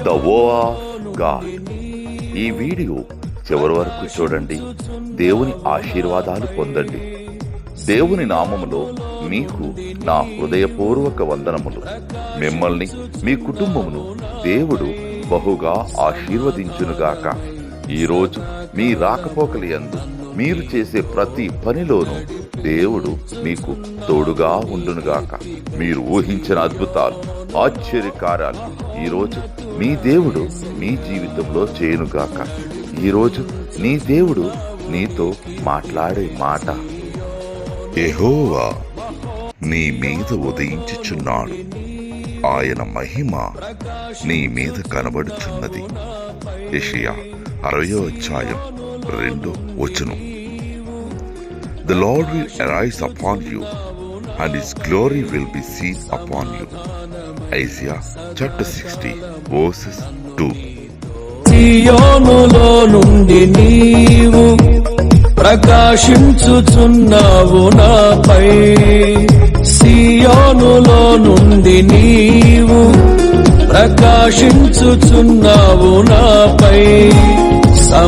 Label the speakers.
Speaker 1: The వో of God. ఈ video చివరి వరకు చూడండి. దేవుని ఆశీర్వాదాలు పొందండి. దేవుని నామములో మీకు నా హృదయపూర్వక వందనములు. మిమ్మల్ని మీ కుటుంబమును దేవుడు బహుగా ఆశీర్వదించునుగాక. ఈరోజు మీ రాకపోకల యందు మీరు చేసే ప్రతి పనిలోనూ దేవుడు మీకు తోడుగా ఉండునుగాక. మీరు ఊహించిన అద్భుతాలు, ఆశ్చర్యకార్యాలు ఈరోజు మీ దేవుడు మీ జీవితంలో చేయునుగాక. ఈరోజు నీ దేవుడు నీతో మాట్లాడే మాట, యెహోవా నీ మీద ఉదయించుచున్నాడు, ఆయన మహిమ నీ మీద కనబడుచున్నది. యెషయా 60:2. The Lord will arise upon you, and his glory will be seen upon you. Isaiah 60:2.
Speaker 2: సియోనులో నుండి నీవు ప్రకాశించుచున్నావు నాపై, సియోనులో నుండి నీవు ప్రకాశించుచున్నావు నాపై.